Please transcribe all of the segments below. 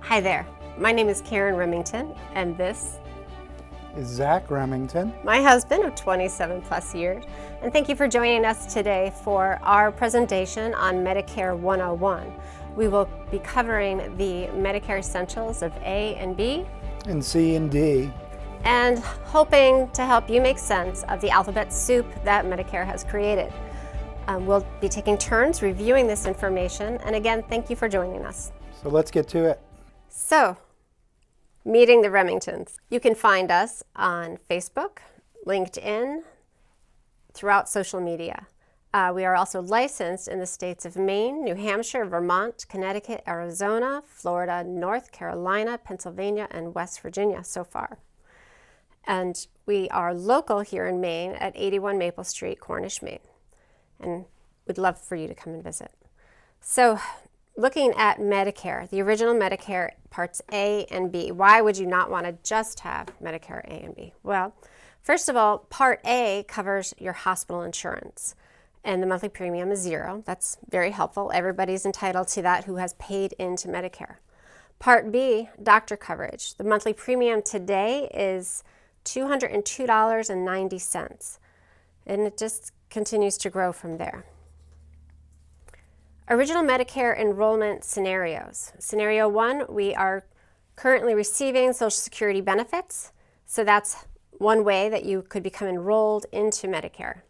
Hi there, my name is Karen Remington, and this is Zach Remington, my husband of 27 plus years, and thank you for joining us today for our presentation on Medicare 101. We will be covering the Medicare essentials of A and B, and C and D, and hoping to help you make sense of the alphabet soup that Medicare has created. We'll be taking turns reviewing this information, and again, thank you for joining us. So let's get to it. So, meeting the Remingtons. You can find us on Facebook, LinkedIn, throughout social media. We are also licensed in the states of Maine, New Hampshire, Vermont, Connecticut, Arizona, Florida, North Carolina, Pennsylvania, and West Virginia so far. And we are local here in Maine at 81 Maple Street, Cornish, Maine. And we'd love for you to come and visit. So, looking at Medicare, the original Medicare Parts A and B, why would you not want to just have Medicare A and B? Well, first of all, Part A covers your hospital insurance, and the monthly premium is $0. That's very helpful. Everybody's entitled to that who has paid into Medicare. Part B, doctor coverage. The monthly premium today is $202.90, and it just continues to grow from there. Original Medicare enrollment scenarios. Scenario 1, we are currently receiving Social Security benefits, so that's one way that you could become enrolled into Medicare.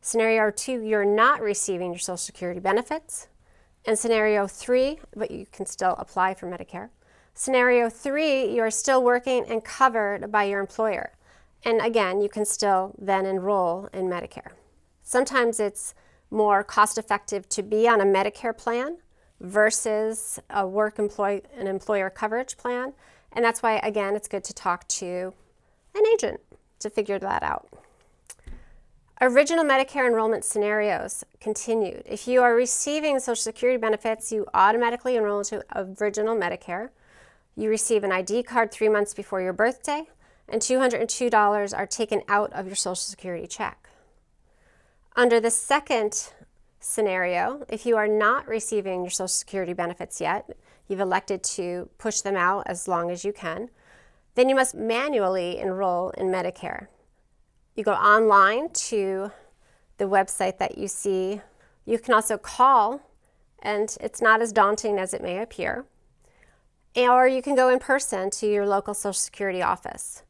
Scenario 2, you're not receiving your Social Security benefits. And Scenario 3, but you can still apply for Medicare. Scenario 3, you are still working and covered by your employer. And again, you can still then enroll in Medicare. Sometimes it's more cost-effective to be on a Medicare plan versus a an employer coverage plan. And that's why, again, it's good to talk to an agent to figure that out. Original Medicare enrollment scenarios continued. If you are receiving Social Security benefits, you automatically enroll into Original Medicare. You receive an ID card 3 months before your birthday, and $202 are taken out of your Social Security check. Under the second scenario, if you are not receiving your Social Security benefits yet, you've elected to push them out as long as you can, then you must manually enroll in Medicare. You go online to the website that you see. You can also call, and it's not as daunting as it may appear. Or you can go in person to your local Social Security office.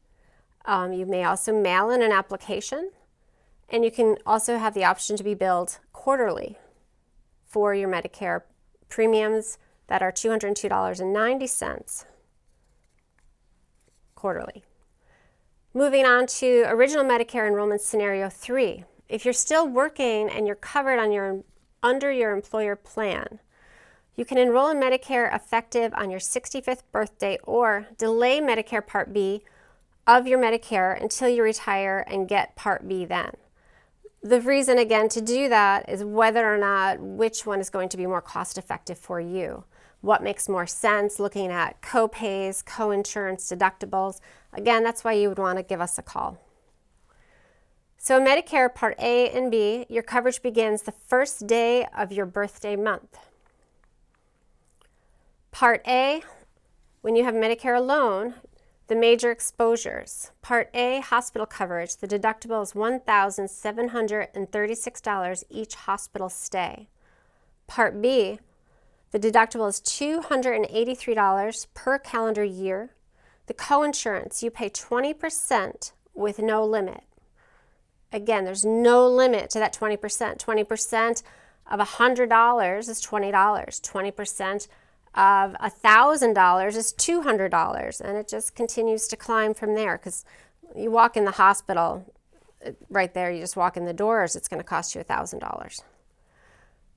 You may also mail in an application. And you can also have the option to be billed quarterly for your Medicare premiums that are $202.90 quarterly. Moving on to Original Medicare Enrollment Scenario 3. If you're still working and you're covered under your employer plan, you can enroll in Medicare effective on your 65th birthday or delay Medicare Part B of your Medicare until you retire and get Part B then. The reason, again, to do that is whether or not which one is going to be more cost-effective for you. What makes more sense, looking at co-pays, co-insurance, deductibles. Again, that's why you would want to give us a call. So Medicare Part A and B, your coverage begins the first day of your birthday month. Part A, when you have Medicare alone, the major exposures. Part A, hospital coverage. The deductible is $1,736 each hospital stay. Part B, the deductible is $283 per calendar year. The coinsurance, you pay 20% with no limit. Again, there's no limit to that 20%. 20% of $100 is $20. 20% of $1,000 is $200, and it just continues to climb from there because you walk in the hospital right there, you just walk in the doors, it's going to cost you $1,000.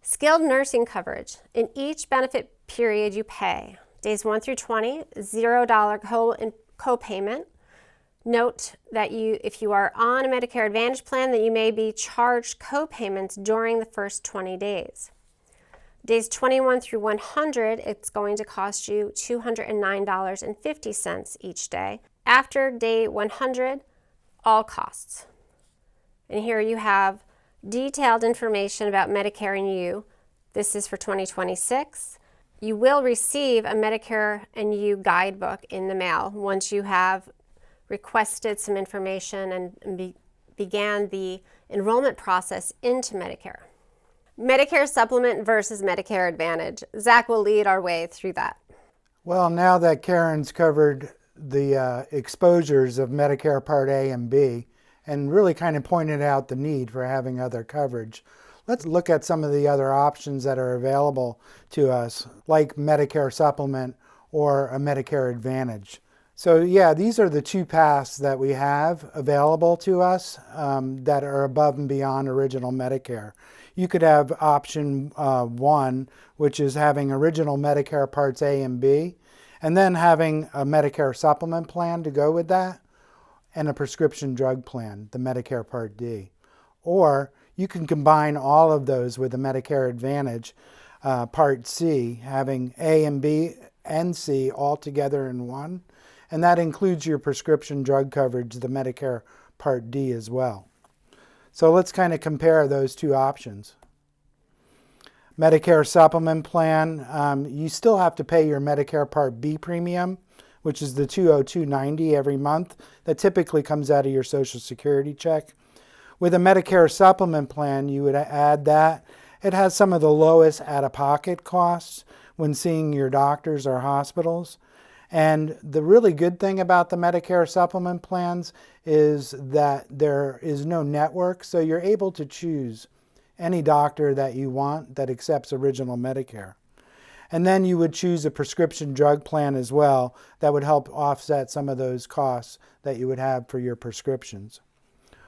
Skilled nursing coverage. In each benefit period you pay, days 1 through 20, $0 co-payment. Note that if you are on a Medicare Advantage plan, that you may be charged co-payments during the first 20 days. Days 21 through 100, it's going to cost you $209.50 each day. After day 100, all costs. And here you have detailed information about Medicare and you. This is for 2026. You will receive a Medicare and You guidebook in the mail once you have requested some information and began the enrollment process into Medicare. Medicare Supplement versus Medicare Advantage. Zach will lead our way through that. Well, now that Karen's covered the exposures of Medicare Part A and B and really kind of pointed out the need for having other coverage, let's look at some of the other options that are available to us, like Medicare Supplement or a Medicare Advantage. So yeah, these are the two paths that we have available to us that are above and beyond original Medicare. You could have option 1, which is having original Medicare Parts A and B, and then having a Medicare Supplement plan to go with that, and a prescription drug plan, the Medicare Part D. Or you can combine all of those with the Medicare Advantage Part C, having A and B and C all together in one. And that includes your prescription drug coverage, the Medicare Part D as well. So let's kind of compare those two options. Medicare Supplement Plan, you still have to pay your Medicare Part B premium, which is the $202.90 every month. That typically comes out of your Social Security check. With a Medicare Supplement Plan, you would add that. It has some of the lowest out-of-pocket costs when seeing your doctors or hospitals. And the really good thing about the Medicare Supplement plans is that there is no network, so you're able to choose any doctor that you want that accepts original Medicare. And then you would choose a prescription drug plan as well that would help offset some of those costs that you would have for your prescriptions.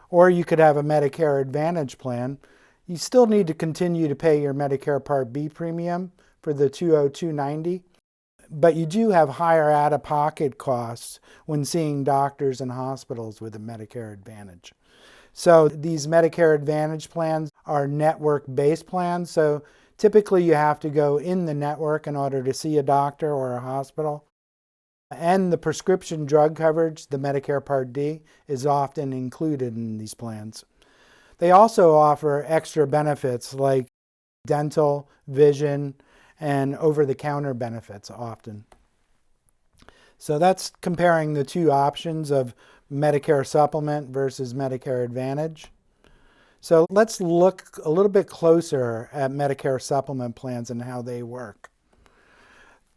Or you could have a Medicare Advantage plan. You still need to continue to pay your Medicare Part B premium for the $202.90. But you do have higher out-of-pocket costs when seeing doctors and hospitals with a Medicare Advantage. So these Medicare Advantage plans are network-based plans. So typically you have to go in the network in order to see a doctor or a hospital. And the prescription drug coverage, the Medicare Part D, is often included in these plans. They also offer extra benefits like dental, vision, and over-the-counter benefits often. So that's comparing the two options of Medicare Supplement versus Medicare Advantage. So let's look a little bit closer at Medicare Supplement plans and how they work.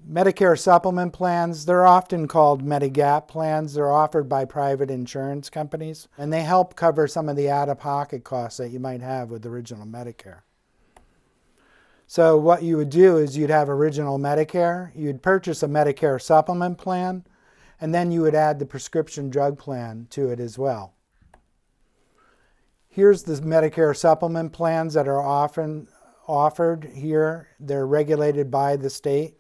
Medicare Supplement plans, they're often called Medigap plans. They're offered by private insurance companies, and they help cover some of the out-of-pocket costs that you might have with original Medicare. So what you would do is you'd have original Medicare, you'd purchase a Medicare Supplement plan, and then you would add the prescription drug plan to it as well. Here's the Medicare Supplement plans that are often offered here. They're regulated by the state,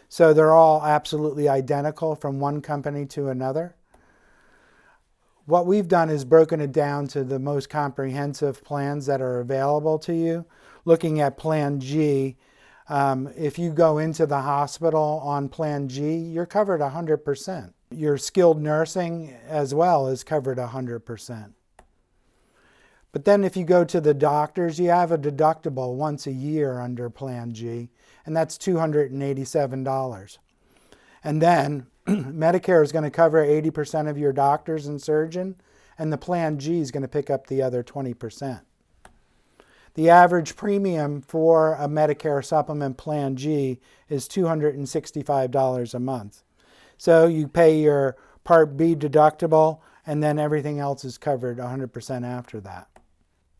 so they're all absolutely identical from one company to another. What we've done is broken it down to the most comprehensive plans that are available to you. Looking at Plan G, if you go into the hospital on Plan G, you're covered 100%. Your skilled nursing as well is covered 100%. But then if you go to the doctors, you have a deductible once a year under Plan G, and that's $287. And then Medicare is going to cover 80% of your doctors and surgeon, and the Plan G is going to pick up the other 20%. The average premium for a Medicare Supplement Plan G is $265 a month. So you pay your Part B deductible, and then everything else is covered 100% after that.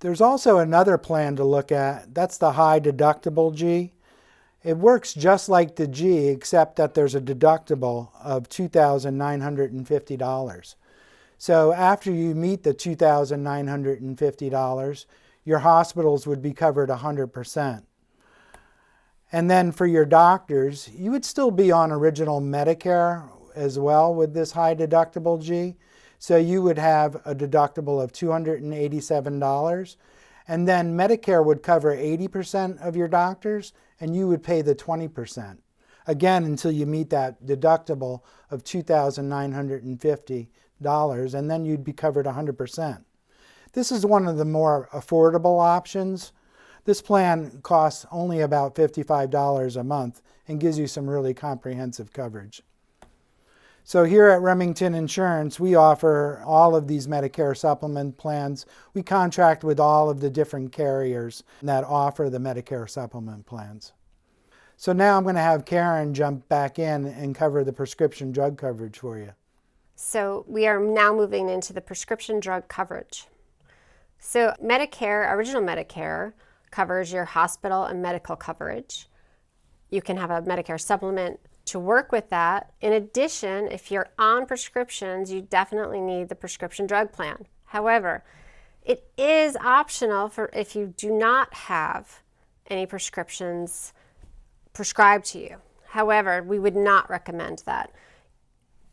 There's also another plan to look at. That's the high deductible G. It works just like the G, except that there's a deductible of $2,950. So after you meet the $2,950, your hospitals would be covered 100%. And then for your doctors, you would still be on original Medicare as well with this high deductible G. So you would have a deductible of $287. And then Medicare would cover 80% of your doctors, and you would pay the 20%. Again, until you meet that deductible of $2,950, and then you'd be covered 100%. This is one of the more affordable options. This plan costs only about $55 a month and gives you some really comprehensive coverage. So here at Remington Insurance, we offer all of these Medicare supplement plans. We contract with all of the different carriers that offer the Medicare supplement plans. So now I'm going to have Karen jump back in and cover the prescription drug coverage for you. So we are now moving into the prescription drug coverage. So Medicare, original Medicare, covers your hospital and medical coverage. You can have a Medicare supplement to work with that. In addition, if you're on prescriptions, you definitely need the prescription drug plan. However, it is optional for if you do not have any prescriptions prescribed to you. However, we would not recommend that.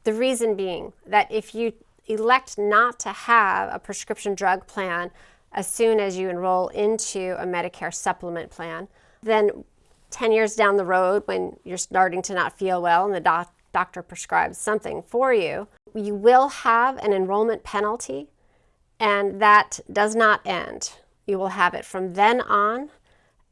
The reason being that if you elect not to have a prescription drug plan as soon as you enroll into a Medicare supplement plan, then 10 years down the road when you're starting to not feel well and the doctor prescribes something for you, you will have an enrollment penalty, and that does not end. You will have it from then on,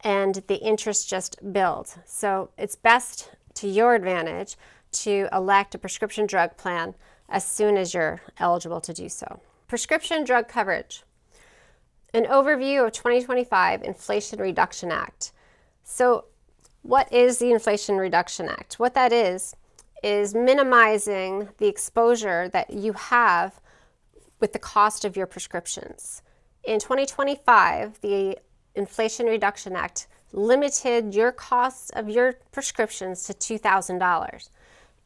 and the interest just builds. So it's best to your advantage to elect a prescription drug plan as soon as you're eligible to do so. Prescription drug coverage. An overview of 2025 Inflation Reduction Act. So what is the Inflation Reduction Act? What that is minimizing the exposure that you have with the cost of your prescriptions. In 2025, the Inflation Reduction Act limited your costs of your prescriptions to $2,000.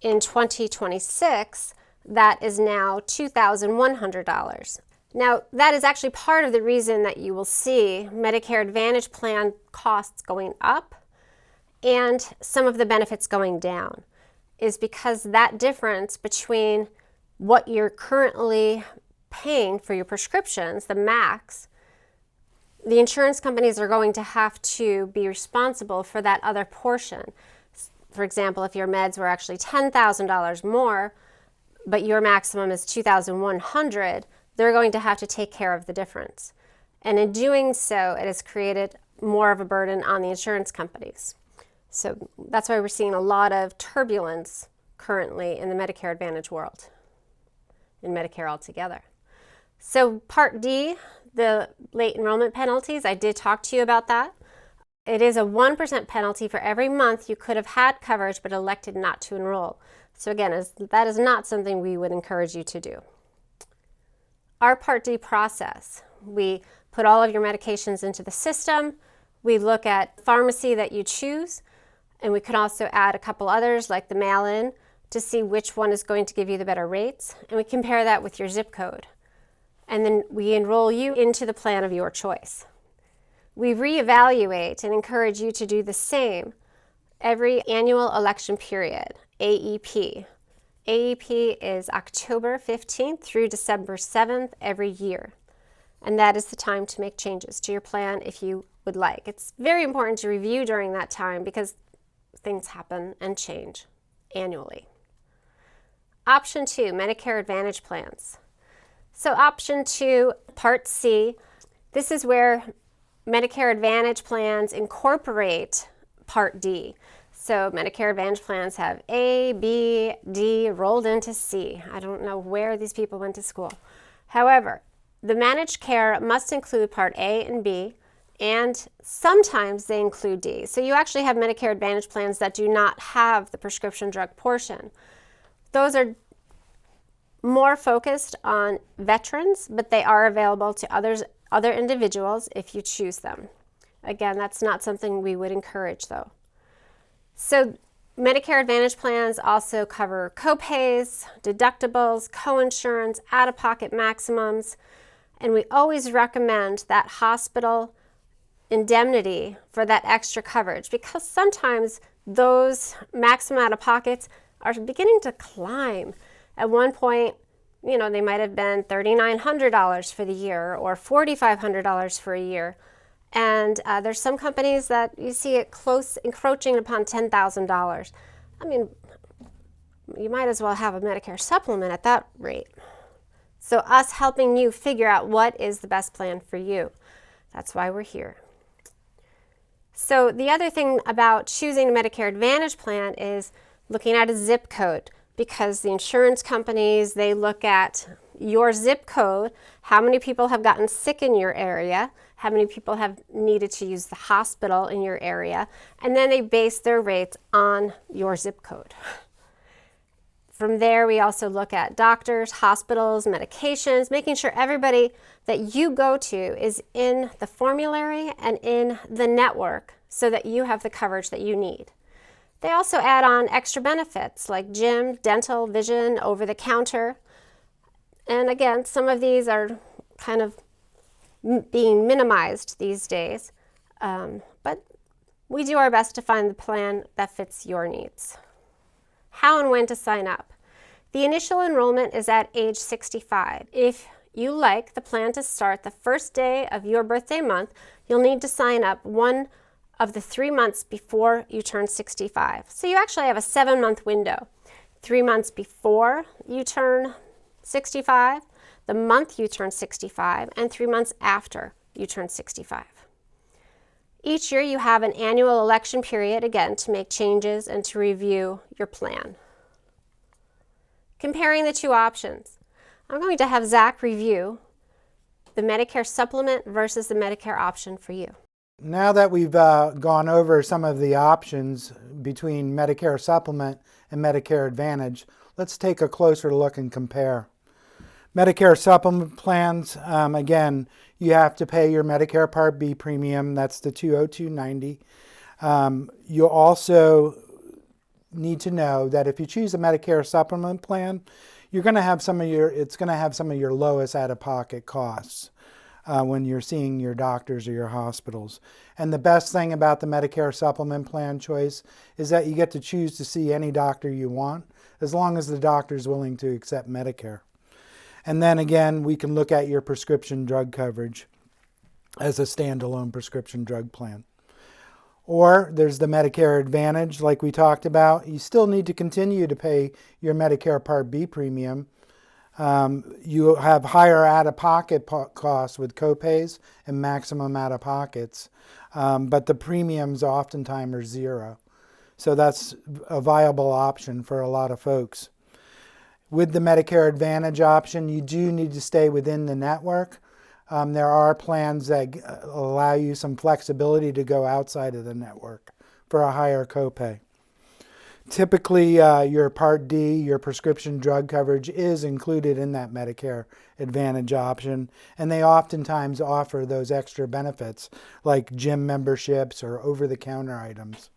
In 2026, that is now $2,100. Now, that is actually part of the reason that you will see Medicare Advantage plan costs going up and some of the benefits going down, is because that difference between what you're currently paying for your prescriptions, the max, the insurance companies are going to have to be responsible for that other portion. For example, if your meds were actually $10,000 more, but your maximum is $2,100, they're going to have to take care of the difference. And in doing so, it has created more of a burden on the insurance companies. So that's why we're seeing a lot of turbulence currently in the Medicare Advantage world, in Medicare altogether. So Part D, the late enrollment penalties, I did talk to you about that. It is a 1% penalty for every month you could have had coverage but elected not to enroll. So again, that is not something we would encourage you to do. Our Part D process, we put all of your medications into the system. We look at pharmacy that you choose, and we can also add a couple others like the mail-in to see which one is going to give you the better rates, and we compare that with your zip code. And then we enroll you into the plan of your choice. We reevaluate and encourage you to do the same every annual election period, AEP. AEP is October 15th through December 7th every year. And that is the time to make changes to your plan if you would like. It's very important to review during that time because things happen and change annually. Option 2, Medicare Advantage plans. So option 2, Part C, this is where Medicare Advantage plans incorporate Part D. So Medicare Advantage plans have A, B, D rolled into C. I don't know where these people went to school. However, the managed care must include Part A and B, and sometimes they include D. So you actually have Medicare Advantage plans that do not have the prescription drug portion. Those are more focused on veterans, but they are available to other individuals if you choose them. Again, that's not something we would encourage though. So Medicare Advantage plans also cover copays, deductibles, coinsurance, out-of-pocket maximums, and we always recommend that hospital indemnity for that extra coverage because sometimes those maximum out-of-pockets are beginning to climb. At one point, they might have been $3,900 for the year or $4,500 for a year. And there's some companies that you see it close, encroaching upon $10,000. I mean, you might as well have a Medicare supplement at that rate. So us helping you figure out what is the best plan for you. That's why we're here. So the other thing about choosing a Medicare Advantage plan is looking at a zip code, because the insurance companies, they look at your zip code, how many people have gotten sick in your area, how many people have needed to use the hospital in your area, and then they base their rates on your zip code. From there, we also look at doctors, hospitals, medications, making sure everybody that you go to is in the formulary and in the network so that you have the coverage that you need. They also add on extra benefits like gym, dental, vision, over the counter. And again, some of these are kind of being minimized these days, but we do our best to find the plan that fits your needs. How and when to sign up. The initial enrollment is at age 65. If you like the plan to start the first day of your birthday month, you'll need to sign up one of the 3 months before you turn 65. So you actually have a 7-month window. 3 months before you turn 65, the month you turn 65, and 3 months after you turn 65. Each year you have an annual election period, again, to make changes and to review your plan. Comparing the two options. I'm going to have Zach review the Medicare supplement versus the Medicare option for you. Now that we've gone over some of the options between Medicare supplement and Medicare Advantage, let's take a closer look and compare. Medicare supplement plans, again, you have to pay your Medicare Part B premium. That's the $202.90. You also need to know that if you choose a Medicare supplement plan, you're going to have it's going to have some of your lowest out-of-pocket costs when you're seeing your doctors or your hospitals. And the best thing about the Medicare supplement plan choice is that you get to choose to see any doctor you want, as long as the doctor is willing to accept Medicare. And then again, we can look at your prescription drug coverage as a standalone prescription drug plan. Or there's the Medicare Advantage, like we talked about. You still need to continue to pay your Medicare Part B premium. You have higher out-of-pocket costs with copays and maximum out-of-pockets, but the premiums oftentimes are zero. So that's a viable option for a lot of folks. With the Medicare Advantage option, you do need to stay within the network. There are plans that allow you some flexibility to go outside of the network for a higher copay. Typically, your Part D, your prescription drug coverage, is included in that Medicare Advantage option, and they oftentimes offer those extra benefits like gym memberships or over-the-counter items.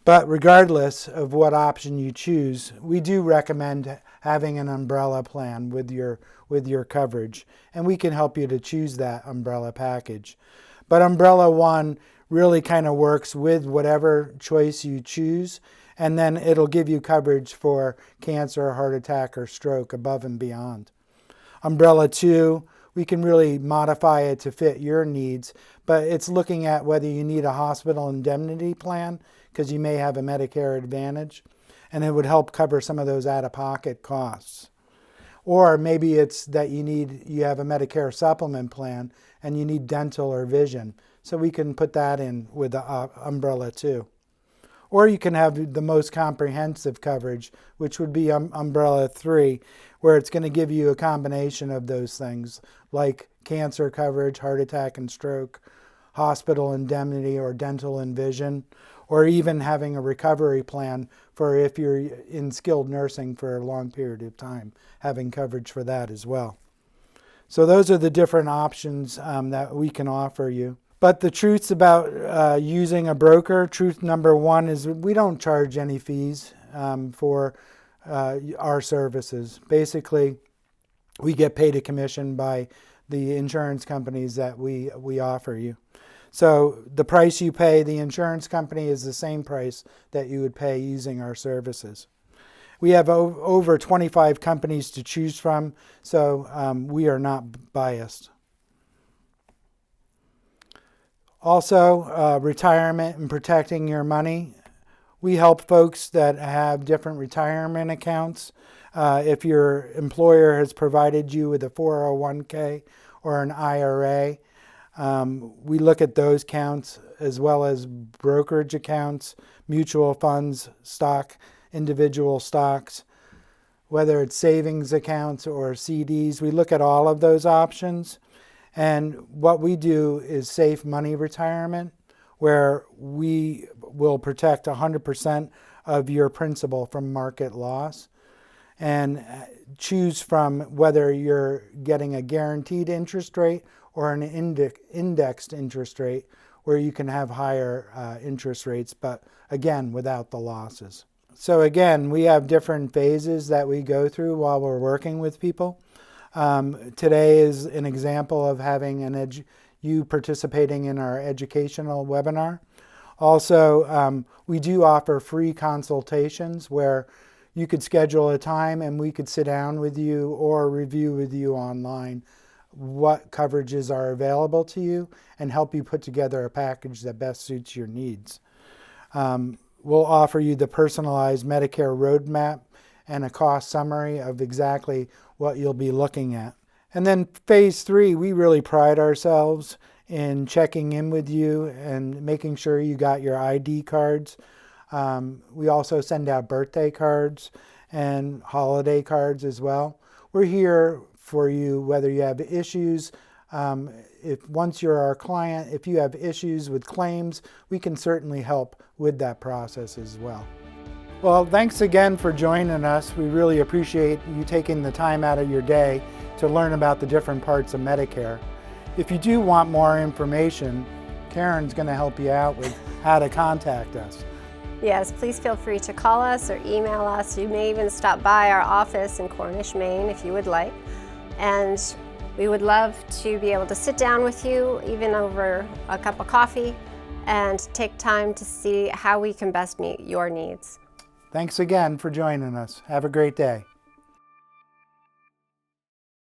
But regardless of what option you choose, we do recommend having an umbrella plan with your coverage, and we can help you to choose that umbrella package. But Umbrella One really kind of works with whatever choice you choose, and then it'll give you coverage for cancer, heart attack, or stroke above and beyond. Umbrella 2, we can really modify it to fit your needs, but it's looking at whether you need a hospital indemnity plan because you may have a Medicare Advantage, and it would help cover some of those out-of-pocket costs. Or maybe it's that you have a Medicare supplement plan and you need dental or vision, so we can put that in with the Umbrella 2. Or you can have the most comprehensive coverage, which would be Umbrella 3, where it's going to give you a combination of those things, like cancer coverage, heart attack and stroke, hospital indemnity or dental and vision, or even having a recovery plan for if you're in skilled nursing for a long period of time, having coverage for that as well. So those are the different options that we can offer you. But the truths about using a broker, truth number one is we don't charge any fees for our services. Basically, we get paid a commission by the insurance companies that we offer you. So the price you pay the insurance company is the same price that you would pay using our services. We have over 25 companies to choose from, so we are not biased. Also, retirement and protecting your money. We help folks that have different retirement accounts. If your employer has provided you with a 401k or an IRA, we look at those accounts as well as brokerage accounts, mutual funds, individual stocks, whether it's savings accounts or CDs. We look at all of those options. And what we do is safe money retirement, where we will protect 100% of your principal from market loss, and choose from whether you're getting a guaranteed interest rate or an indexed interest rate, where you can have higher interest rates, but again, without the losses. So again, we have different phases that we go through while we're working with people. Today is an example of having you participating in our educational webinar. Also, we do offer free consultations where you could schedule a time and we could sit down with you or review with you online what coverages are available to you and help you put together a package that best suits your needs. We'll offer you the personalized Medicare roadmap and a cost summary of exactly what you'll be looking at. And then phase 3, we really pride ourselves in checking in with you and making sure you got your ID cards. We also send out birthday cards and holiday cards as well. We're here for you whether you have issues. Once you're our client, if you have issues with claims, we can certainly help with that process as well. Well, thanks again for joining us. We really appreciate you taking the time out of your day to learn about the different parts of Medicare. If you do want more information, Karen's going to help you out with how to contact us. Yes, please feel free to call us or email us. You may even stop by our office in Cornish, Maine, if you would like. And we would love to be able to sit down with you, even over a cup of coffee, and take time to see how we can best meet your needs. Thanks again for joining us. Have a great day.